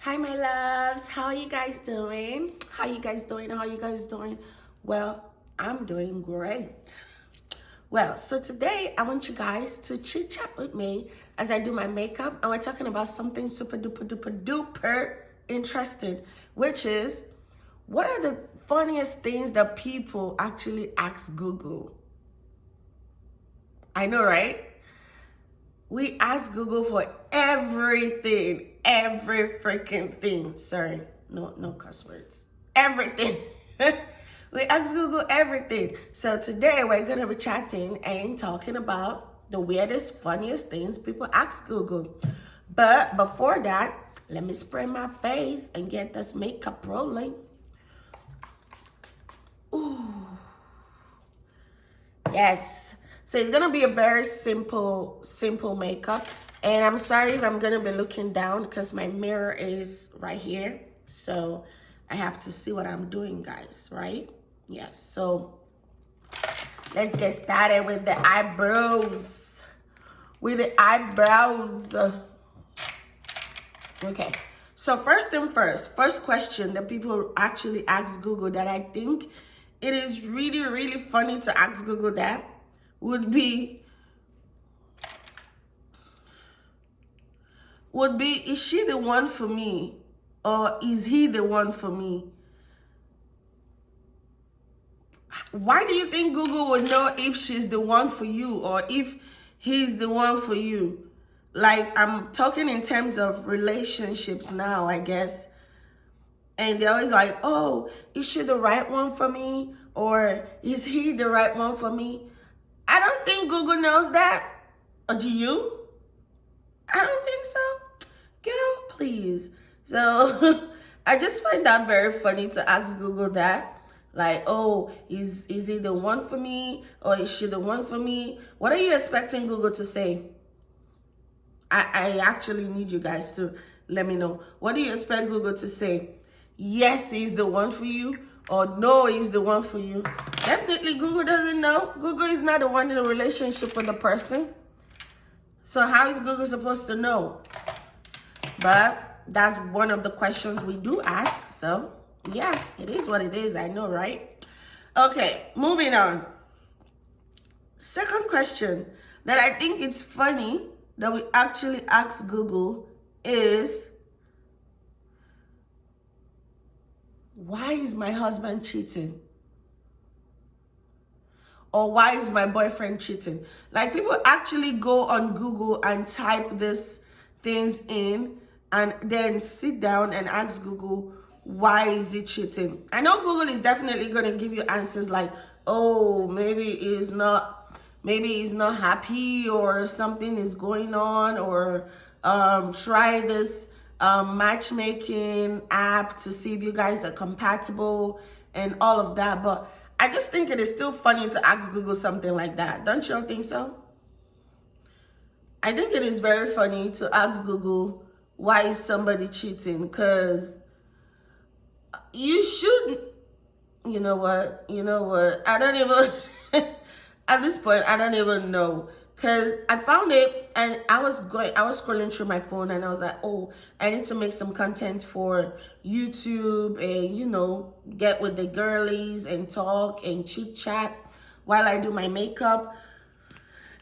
Hi, my loves. How are you guys doing? How you guys doing? How you guys doing? Well, I'm doing great. Well, so today I want you guys to chit chat with me as I do my makeup, and we're talking about something super duper duper duper interesting, which is what are the funniest things that people actually ask Google? I know, right? We ask Google for everything, every freaking thing. Sorry, no cuss words. Everything. We ask Google everything. So today we're gonna be chatting and talking about the weirdest, funniest things people ask Google. But before that, let me spray my face and get this makeup rolling. Ooh. Yes. So it's gonna be a very simple makeup. And I'm sorry if I'm gonna be looking down because my mirror is right here. So I have to see what I'm doing, guys, right? Yes. So let's get started with the eyebrows. Okay. So first thing first question that people actually ask Google that I think it is really, really funny to ask Google that would be, is she the one for me? Or is he the one for me? Why do you think Google would know if she's the one for you or if he's the one for you? Like, I'm talking in terms of relationships now, I guess. And they're always like, oh, is she the right one for me? Or is he the right one for me? I don't think Google knows that. Or do you? I don't think so. Girl, please. So I just find that very funny to ask Google that. Like, oh, is he the one for me? Or is she the one for me? What are you expecting Google to say? I actually need you guys to let me know. What do you expect Google to say? Yes, he's the one for you, or no, he's the one for you. Definitely Google doesn't know. Google is not the one in a relationship with the person. So how is Google supposed to know? But that's one of the questions we do ask. So yeah, it is what it is. I know, right? Okay, moving on. Second question that I think it's funny that we actually ask Google is, why is my husband cheating? Or why is my boyfriend cheating? Like, people actually go on Google and type these things in and then sit down and ask Google, why is he cheating? I know Google is definitely going to give you answers like, oh, maybe he's not happy, or something is going on, or try this matchmaking app to see if you guys are compatible and all of that. But I just think it is still funny to ask Google something like that. Don't you think so? I think it is very funny to ask Google, why is somebody cheating? Because you shouldn't. You know what? I don't even, at this point, I don't even know. Because I found it and I was scrolling through my phone and I was like, oh, I need to make some content for YouTube and, get with the girlies and talk and chit chat while I do my makeup.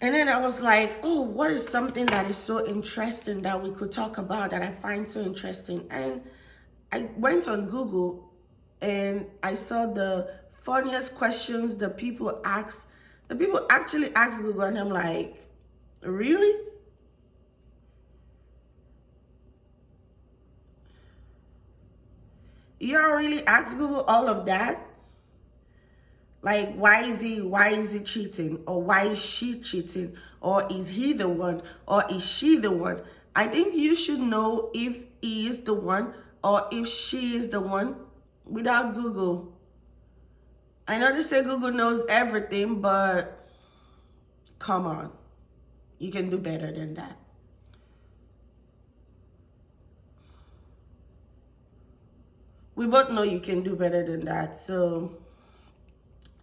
And then I was like, oh, what is something that is so interesting that we could talk about that I find so interesting? And I went on Google and I saw the funniest questions that people ask. The people actually ask Google, and I'm like, really? Y'all really ask Google all of that? Like, why is he cheating? Or why is she cheating? Or is he the one? Or is she the one? I think you should know if he is the one or if she is the one without Google. I know they say Google knows everything, but come on. You can do better than that. We both know you can do better than that. So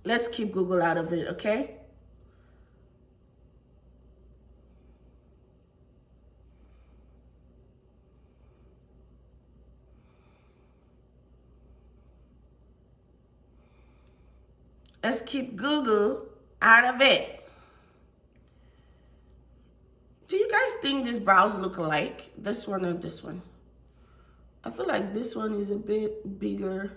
let's keep Google out of it, okay? Let's keep Google out of it. Do you guys think these brows look alike? This one or this one? I feel like this one is a bit bigger.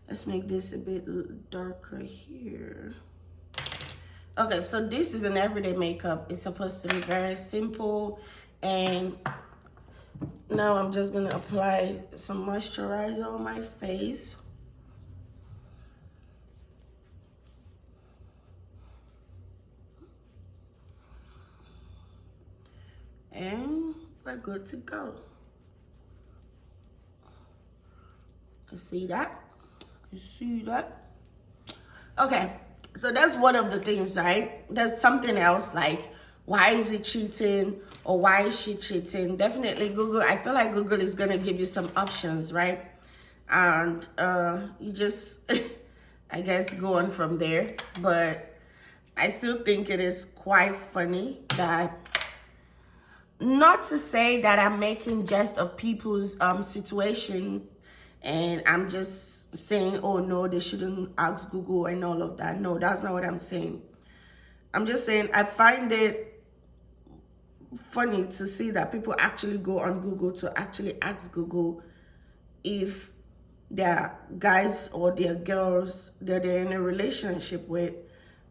Let's make this a bit darker here. Okay, so this is an everyday makeup. It's supposed to be very simple. And now I'm just gonna apply some moisturizer on my face. And we're good to go. You see that? You see that? Okay, so that's one of the things, right? There's something else like, why is he cheating? Or why is she cheating? Definitely Google, I feel like Google is gonna give you some options, right? And you just, I guess, go on from there. But I still think it is quite funny that, not to say that I'm making jest of people's situation, and I'm just saying, oh no, they shouldn't ask Google and all of that. No, that's not what I'm saying. I'm just saying I find it funny to see that people actually go on Google to actually ask Google if their guys or their girls that they're in a relationship with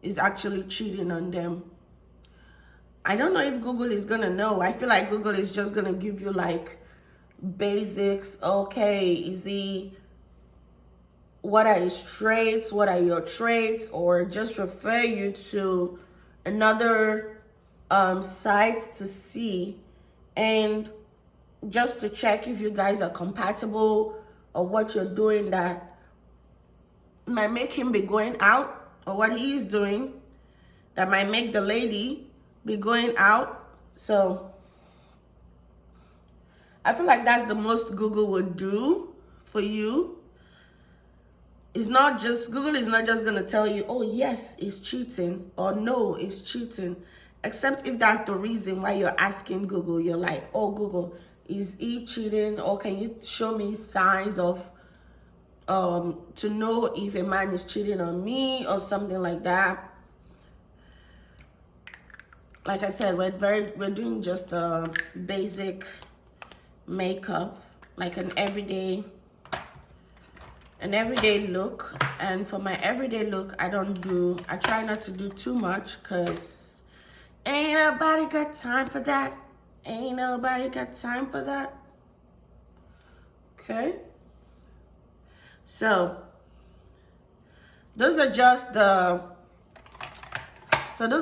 is actually cheating on them. I don't know if Google is gonna know. I feel like Google is just gonna give you like basics. Okay, is he, what are his traits, what are your traits, or just refer you to another site to see, and just to check if you guys are compatible, or what you're doing that might make him be going out, or what he is doing that might make the lady be going out. So I feel like that's the most Google would do for you. It's not just, Google is not just gonna tell you, oh yes, it's cheating, or no, it's cheating. Except if that's the reason why you're asking Google. You're like, oh Google, is he cheating? Or can you show me signs of, to know if a man is cheating on me or something like that. Like I said, we're doing just a basic makeup, like an everyday look. And for my everyday look, I try not to do too much, because ain't nobody got time for that. Ain't nobody got time for that. Okay, so those are just those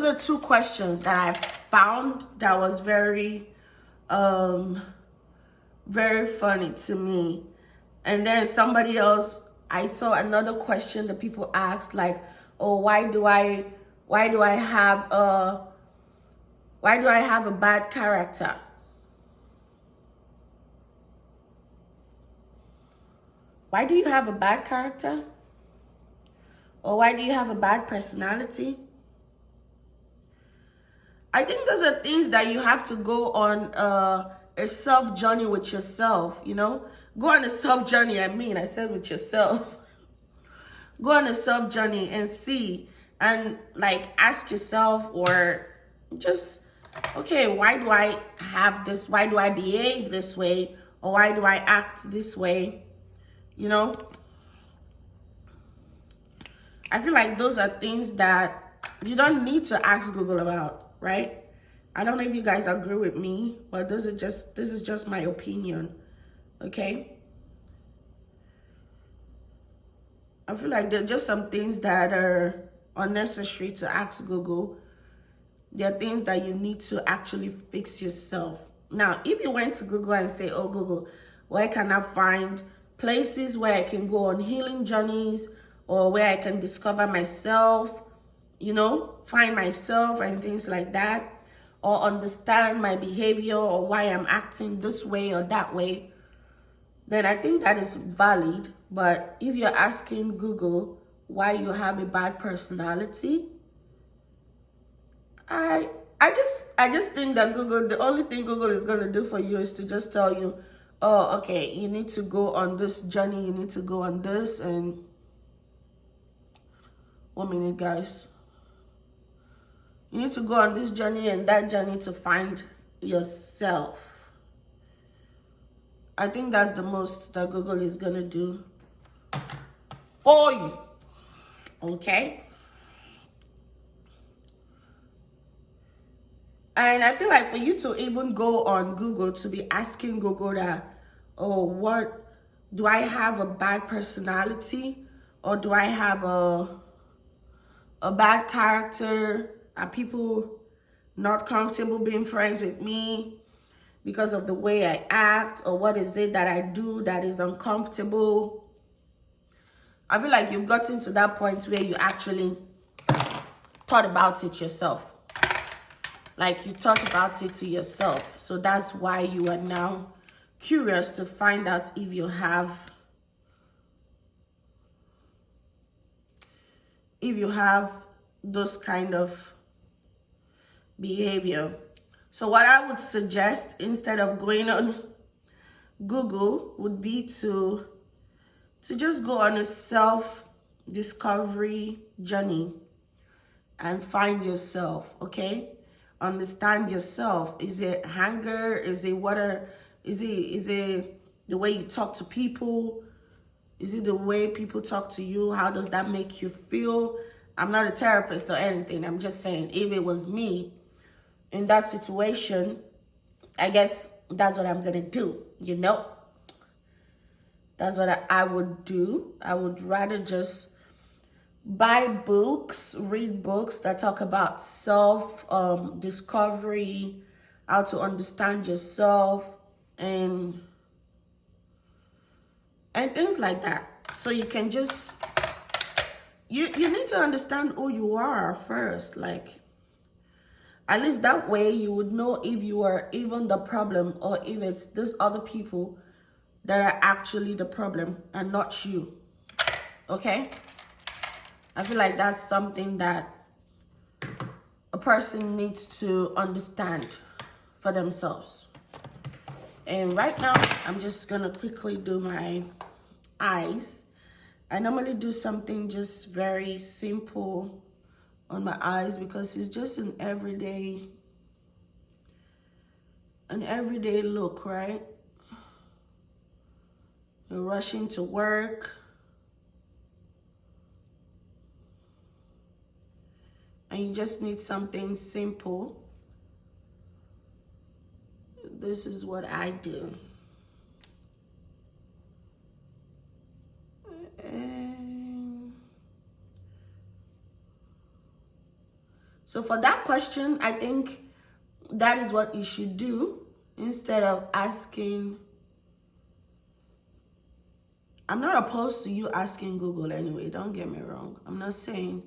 are two questions that I found that was very funny to me. And then somebody else, I saw another question that people asked, like, oh, why do I have a bad character? Why do you have a bad character? Or why do you have a bad personality? I think those are things that you have to go on a self journey with yourself, you know? Go on a self journey, I said with yourself. Go on a self journey and see, and like ask yourself, or just, okay, why do I have this? Why do I behave this way? Or why do I act this way? You know? I feel like those are things that you don't need to ask Google about, right? I don't know if you guys agree with me, but this is just my opinion, okay? I feel like there are just some things that are unnecessary to ask Google. There are things that you need to actually fix yourself. Now, if you went to Google and say, oh, Google, where can I find places where I can go on healing journeys, or where I can discover myself, you know, find myself and things like that, or understand my behavior or why I'm acting this way or that way, then I think that is valid. But if you're asking Google why you have a bad personality, I I just think that Google, the only thing Google is gonna do for you is to just tell you, oh, okay, you need to go on this journey, you need to go on this, and 1 minute, guys. You need to go on this journey and that journey to find yourself. I think that's the most that Google is gonna do for you. Okay? And I feel like for you to even go on Google to be asking Google that, oh, what do I have a bad personality? Or do I have a bad character? Are people not comfortable being friends with me because of the way I act? Or what is it that I do that is uncomfortable? I feel like you've gotten to that point where you actually thought about it yourself. Like you thought about it to yourself. So that's why you are now curious to find out if you have those kind of behavior. So what I would suggest, instead of going on Google, would be to just go on a self-discovery journey and find yourself, okay? Understand yourself. Is it anger? Is it is it the way you talk to people? Is it the way people talk to you? How does that make you feel? I'm not a therapist or anything. I'm just saying, if it was me in that situation, I guess that's what I'm gonna do, you know? That's what I would do. I would rather just buy books, read books that talk about self-discovery, how to understand yourself, and things like that. So you can just, you need to understand who you are first. Like, at least that way you would know if you are even the problem or if it's these other people that are actually the problem and not you. Okay? I feel like that's something that a person needs to understand for themselves. And right now, I'm just gonna quickly do my eyes. I normally do something just very simple on my eyes because it's just an everyday look, right? You're rushing to work, and you just need something simple. This is what I do. And so for that question, I think that is what you should do instead of asking. I'm not opposed to you asking Google anyway, don't get me wrong. I'm not saying,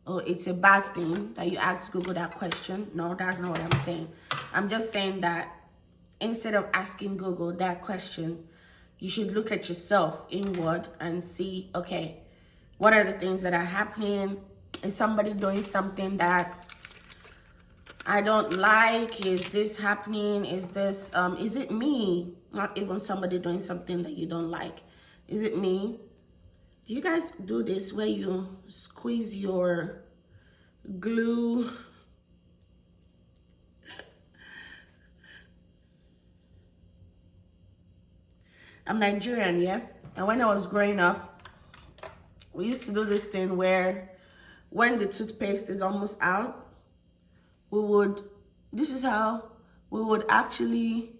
oh, it's a bad thing that you ask Google that question. No, that's not what I'm saying. I'm just saying that instead of asking Google that question, you should look at yourself inward and see, okay, what are the things that are happening? Is somebody doing something that I don't like? Is this happening? Is this, is it me? Not even somebody doing something that you don't like. Is it me? Do you guys do this where you squeeze your glue? I'm Nigerian, yeah? And when I was growing up, we used to do this thing where when the toothpaste is almost out, this is how we would actually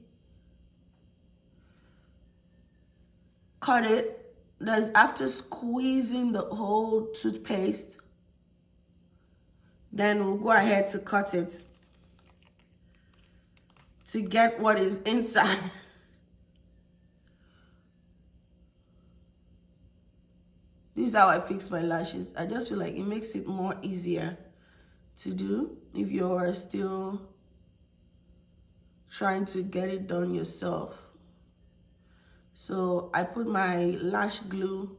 cut it. That's after squeezing the whole toothpaste, then we'll go ahead to cut it to get what is inside. This is how I fix my lashes. I just feel like it makes it more easier to do if you're still trying to get it done yourself. So I put my lash glue.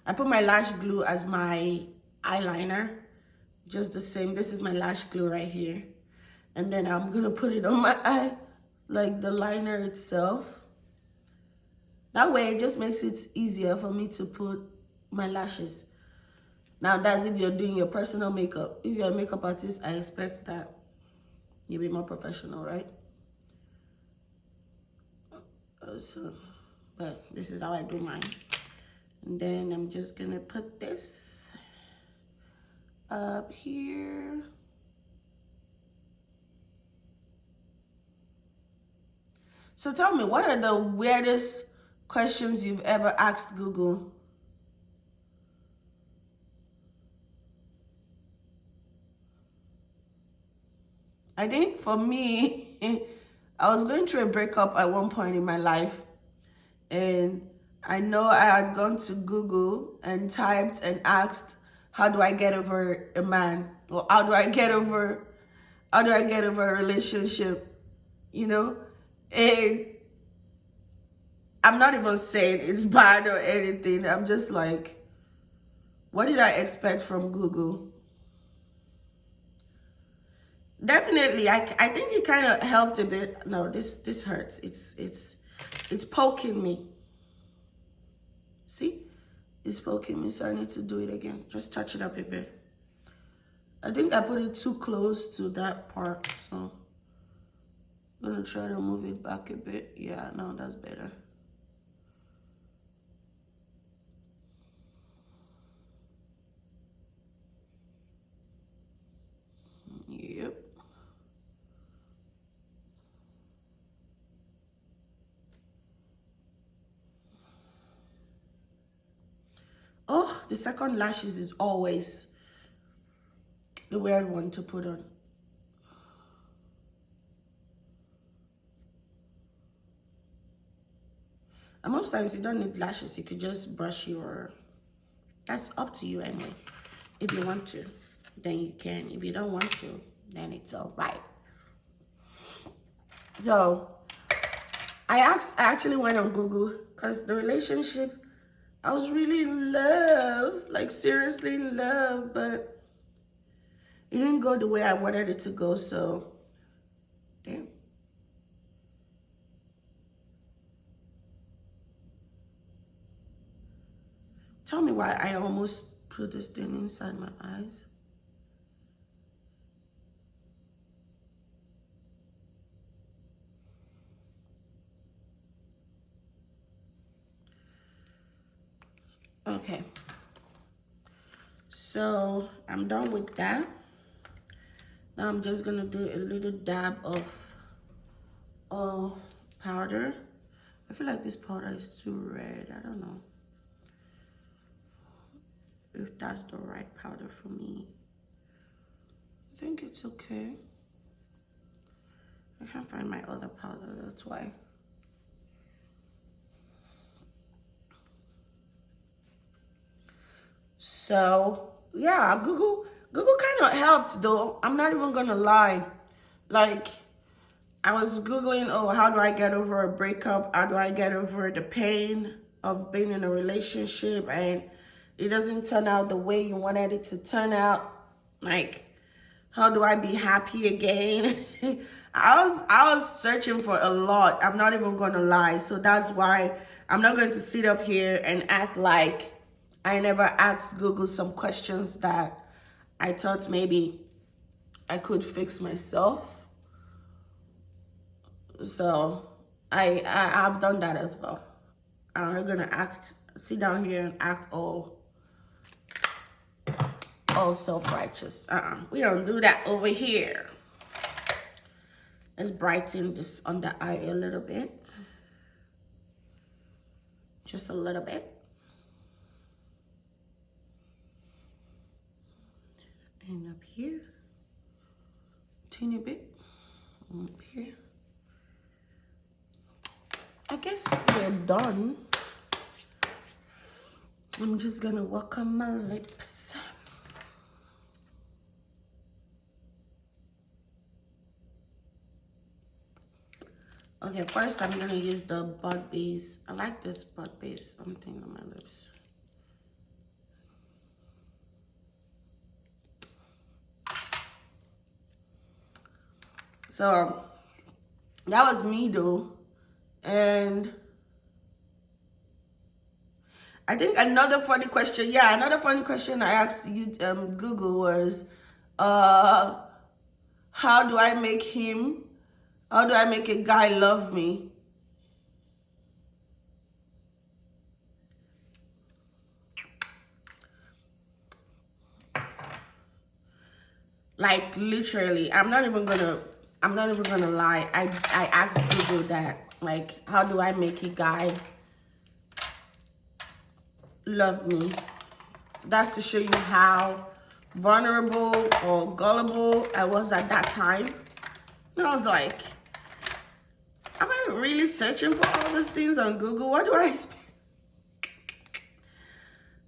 I put my lash glue as my eyeliner, just the same. This is my lash glue right here. And then I'm gonna put it on my eye, like the liner itself. That way it just makes it easier for me to put my lashes. Now that's if you're doing your personal makeup. If you're a makeup artist, I expect that you'll be more professional, right? So, but this is how I do mine. And then I'm just gonna put this up here. So tell me, what are the weirdest questions you've ever asked Google? I think for me, I was going through a breakup at one point in my life, and I know I had gone to Google and typed and asked, how do I get over a man? Or how do I get over a relationship? You know? And I'm not even saying it's bad or anything. I'm just like, what did I expect from Google? Definitely, I think it kind of helped a bit. No, this hurts. It's poking me. See? It's poking me, so I need to do it again. Just touch it up a bit. I think I put it too close to that part, so I'm gonna try to move it back a bit. Yeah, no, that's better. Yep. Oh, the second lashes is always the weird one to put on. And most times you don't need lashes. You could just brush your... That's up to you anyway. If you want to, then you can. If you don't want to, then it's all right. So I actually went on Google because the relationship, I was really in love, like seriously in love, but it didn't go the way I wanted it to go, so damn. Tell me why I almost put this thing inside my eyes. Okay. So I'm done with that. Now I'm just gonna do a little dab of powder. I feel like this powder is too red. I don't know if that's the right powder for me. I think it's okay. I can't find my other powder, that's why. So yeah, Google kind of helped though. I'm not even gonna lie. Like, I was Googling, oh, how do I get over a breakup? How do I get over the pain of being in a relationship and it doesn't turn out the way you wanted it to turn out? Like, how do I be happy again? I was searching for a lot. I'm not even gonna lie. So that's why I'm not going to sit up here and act like I never asked Google some questions that I thought maybe I could fix myself. So I've done that as well. I'm not gonna sit down here and act all self-righteous. We don't do that over here. Let's brighten this under eye a little bit. Just a little bit. And up here. Teeny bit. Up here. I guess we're done. I'm just gonna work on my lips. Okay, first I'm gonna use the bud base. I like this bud base something on my lips. So that was me though. And I think another funny question, another funny question I asked you, Google was, how do I make a guy love me? Like literally, I'm not even gonna lie. I asked Google that, like, how do I make a guy love me? That's to show you how vulnerable or gullible I was at that time. And I was like, am I really searching for all these things on Google? What do I expect?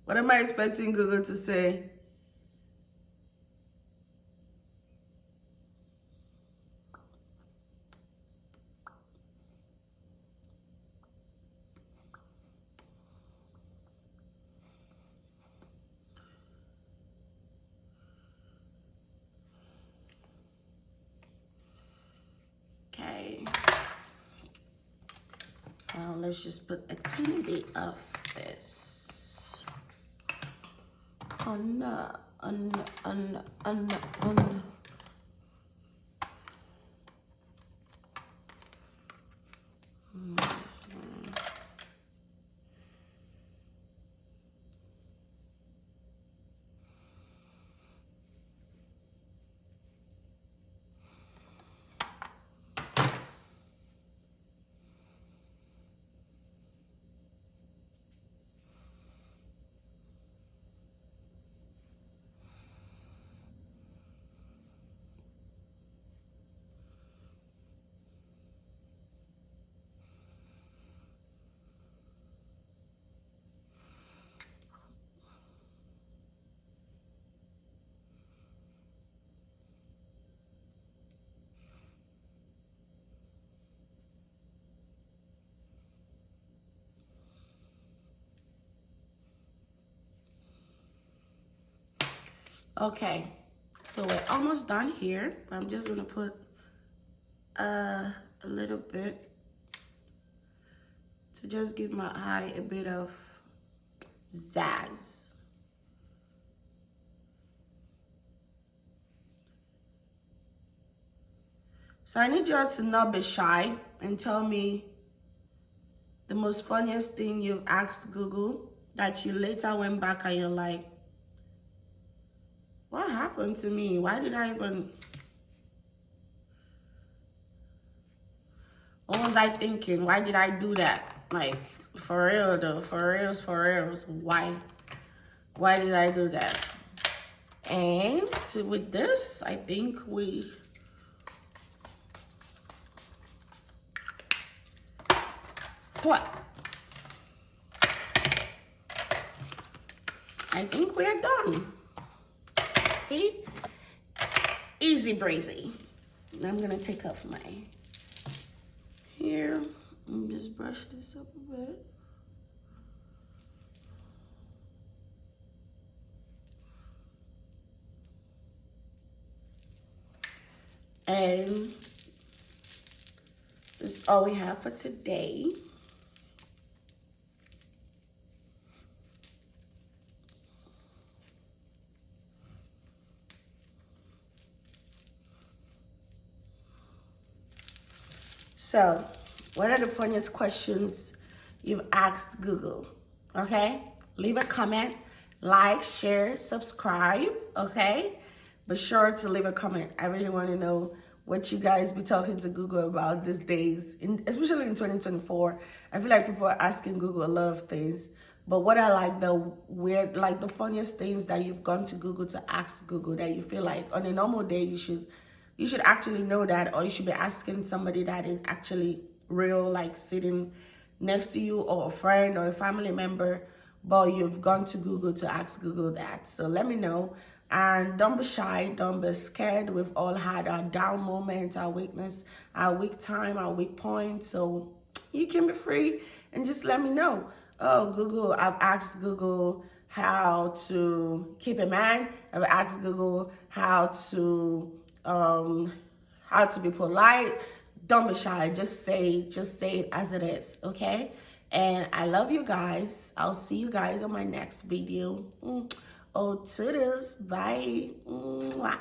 What am I expecting Google to say? Okay. Now let's just put a teeny bit of this on. Okay, so we're almost done here. I'm just gonna put a little bit to just give my eye a bit of zazz. So I need you all to not be shy and tell me the most funniest thing you've asked Google that you later went back and you're like, what happened to me? Why did I even... What was I thinking? Why did I do that? Like, for real though, for reals. Why did I do that? And so with this, I think I think we're done. See? Easy breezy. I'm gonna take off my hair and just brush this up a bit. And this is all we have for today. So, what are the funniest questions you've asked Google? Okay? Leave a comment, like, share, subscribe, okay? Be sure to leave a comment. I really want to know what you guys be talking to Google about these days, especially in 2024. I feel like people are asking Google a lot of things. But what are like the funniest things that you've gone to Google to ask Google that you feel like on a normal day you should actually know that, or you should be asking somebody that is actually real, like sitting next to you, or a friend or a family member, but you've gone to Google to ask Google that. So let me know. And don't be shy, don't be scared. We've all had our down moments, our weakness, our weak time, our weak points. So you can be free and just let me know. Oh, Google, I've asked Google how to keep a man. I've asked Google how to be polite. Don't be shy. Just say it as it is, okay? And I love you guys. I'll see you guys on my next video. Oh, toodles. Bye. Mwah.